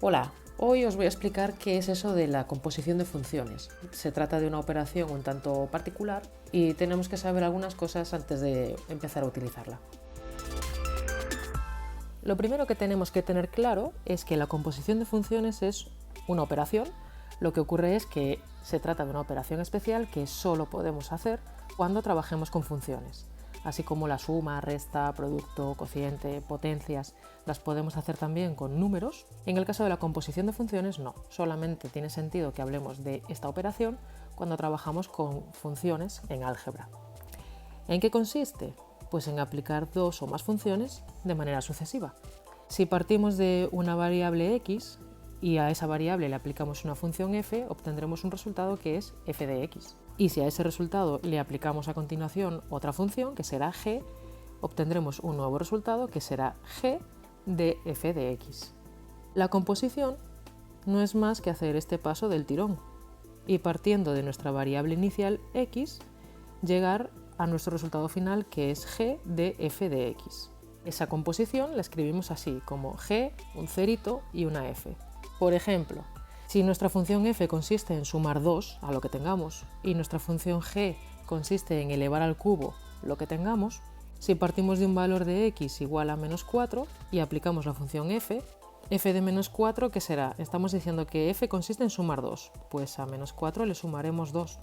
Hola, hoy os voy a explicar qué es eso de la composición de funciones. Se trata de una operación un tanto particular y tenemos que saber algunas cosas antes de empezar a utilizarla. Lo primero que tenemos que tener claro es que la composición de funciones es una operación. Lo que ocurre es que se trata de una operación especial que solo podemos hacer cuando trabajemos con funciones. Así como la suma, resta, producto, cociente, potencias, las podemos hacer también con números. En el caso de la composición de funciones, no. Solamente tiene sentido que hablemos de esta operación cuando trabajamos con funciones en álgebra. ¿En qué consiste? Pues en aplicar dos o más funciones de manera sucesiva. Si partimos de una variable x y a esa variable le aplicamos una función f, obtendremos un resultado que es f de x. Y si a ese resultado le aplicamos a continuación otra función, que será g, obtendremos un nuevo resultado que será g de f de x. La composición no es más que hacer este paso del tirón y partiendo de nuestra variable inicial x, llegar a nuestro resultado final que es g de f de x. Esa composición la escribimos así, como g, un cerito y una f. Por ejemplo, si nuestra función f consiste en sumar 2 a lo que tengamos y nuestra función g consiste en elevar al cubo lo que tengamos, si partimos de un valor de x igual a menos 4 y aplicamos la función f de menos 4, ¿qué será? Estamos diciendo que f consiste en sumar 2, pues a menos 4 le sumaremos 2.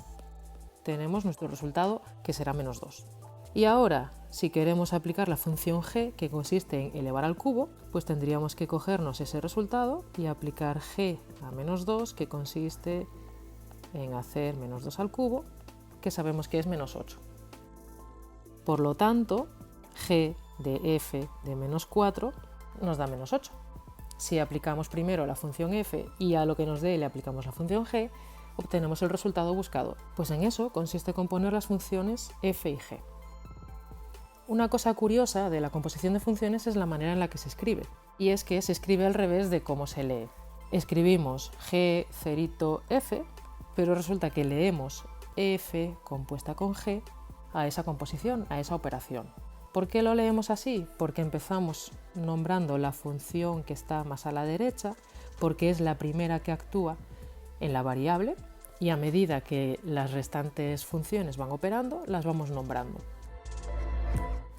Tenemos nuestro resultado que será menos 2. Y ahora, si queremos aplicar la función g, que consiste en elevar al cubo, pues tendríamos que cogernos ese resultado y aplicar g a menos 2, que consiste en hacer menos 2 al cubo, que sabemos que es menos 8. Por lo tanto, g de f de menos 4 nos da menos 8. Si aplicamos primero la función f y a lo que nos dé le aplicamos la función g, obtenemos el resultado buscado. Pues en eso consiste componer las funciones f y g. Una cosa curiosa de la composición de funciones es la manera en la que se escribe, y es que se escribe al revés de cómo se lee. Escribimos g cerito f, pero resulta que leemos f compuesta con g a esa composición, a esa operación. ¿Por qué lo leemos así? Porque empezamos nombrando la función que está más a la derecha, porque es la primera que actúa en la variable, y a medida que las restantes funciones van operando, las vamos nombrando.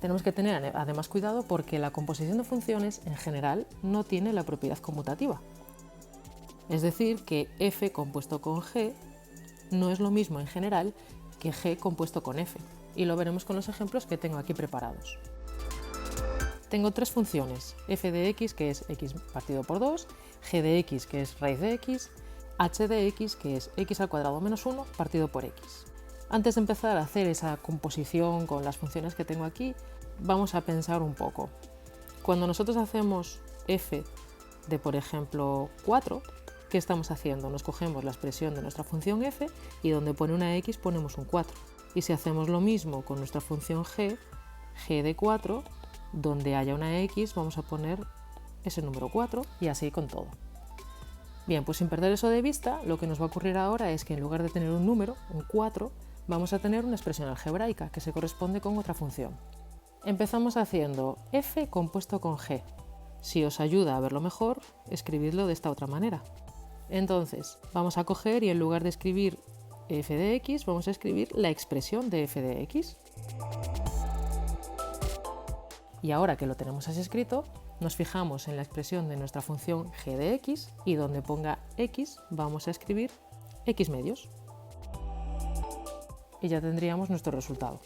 Tenemos que tener además cuidado porque la composición de funciones en general no tiene la propiedad conmutativa. Es decir, que f compuesto con g no es lo mismo en general que g compuesto con f, y lo veremos con los ejemplos que tengo aquí preparados. Tengo tres funciones, f de x, que es x partido por 2, g de x, que es raíz de x, h de x, que es x al cuadrado menos 1 partido por x. Antes de empezar a hacer esa composición con las funciones que tengo aquí, vamos a pensar un poco. Cuando nosotros hacemos f de, por ejemplo, 4, ¿qué estamos haciendo? Nos cogemos la expresión de nuestra función f y donde pone una x ponemos un 4. Y si hacemos lo mismo con nuestra función g de 4, donde haya una x vamos a poner ese número 4 y así con todo. Bien, pues sin perder eso de vista, lo que nos va a ocurrir ahora es que en lugar de tener un número, un 4, vamos a tener una expresión algebraica que se corresponde con otra función. Empezamos haciendo f compuesto con g. Si os ayuda a verlo mejor, escribidlo de esta otra manera. Entonces, vamos a coger y en lugar de escribir f de x, vamos a escribir la expresión de f de x. Y ahora que lo tenemos así escrito, nos fijamos en la expresión de nuestra función g de x y donde ponga x vamos a escribir x medios. Y ya tendríamos nuestro resultado.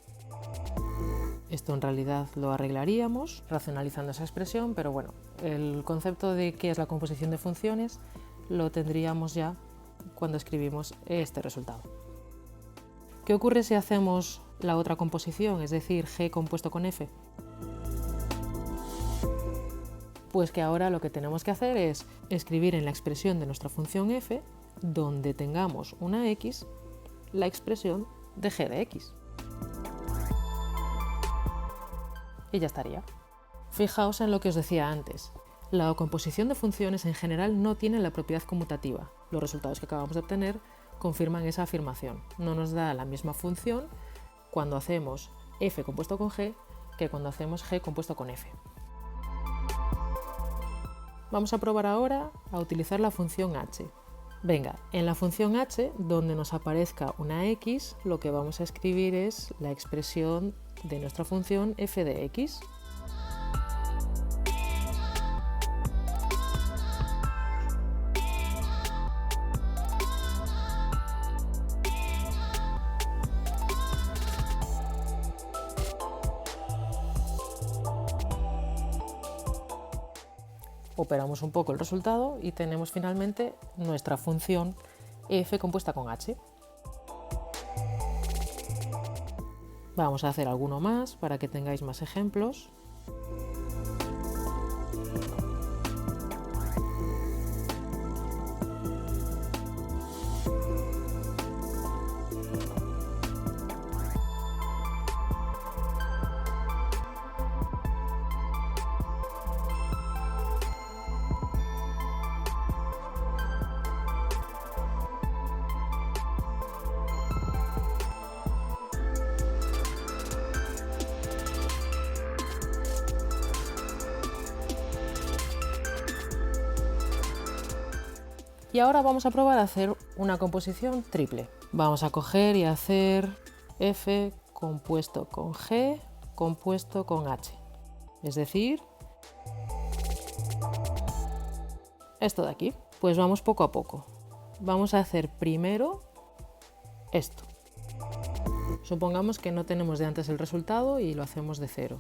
Esto en realidad lo arreglaríamos racionalizando esa expresión, pero bueno, el concepto de qué es la composición de funciones lo tendríamos ya cuando escribimos este resultado. ¿Qué ocurre si hacemos la otra composición, es decir, g compuesto con f? Pues que ahora lo que tenemos que hacer es escribir en la expresión de nuestra función f, donde tengamos una x, la expresión de g de x. Y ya estaría. Fijaos en lo que os decía antes. La composición de funciones en general no tiene la propiedad conmutativa. Los resultados que acabamos de obtener confirman esa afirmación. No nos da la misma función cuando hacemos f compuesto con g que cuando hacemos g compuesto con f. Vamos a probar ahora a utilizar la función h. Venga, en la función h, donde nos aparezca una x, lo que vamos a escribir es la expresión de nuestra función f de x. Operamos un poco el resultado y tenemos finalmente nuestra función f compuesta con h. Vamos a hacer alguno más para que tengáis más ejemplos. Y ahora vamos a probar a hacer una composición triple. Vamos a coger y hacer f compuesto con g compuesto con h. Es decir, esto de aquí. Pues vamos poco a poco. Vamos a hacer primero esto. Supongamos que no tenemos de antes el resultado y lo hacemos de cero.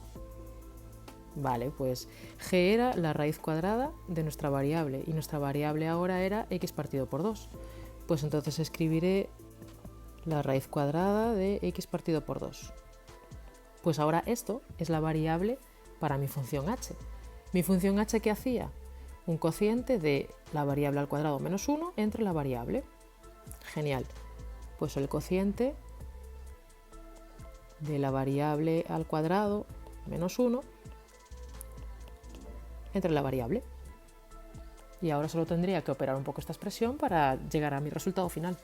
Vale, pues g era la raíz cuadrada de nuestra variable y nuestra variable ahora era x partido por 2. Pues entonces escribiré la raíz cuadrada de x partido por 2. Pues ahora esto es la variable para mi función h. ¿Mi función h qué hacía? Un cociente de la variable al cuadrado menos 1 entre la variable. Genial. Pues el cociente de la variable al cuadrado menos 1 entre la variable. Y ahora solo tendría que operar un poco esta expresión para llegar a mi resultado final.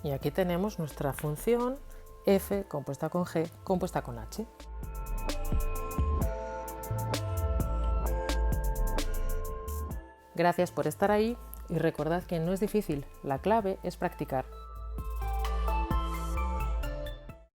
Y aquí tenemos nuestra función f compuesta con g compuesta con h. Gracias por estar ahí y recordad que no es difícil, la clave es practicar.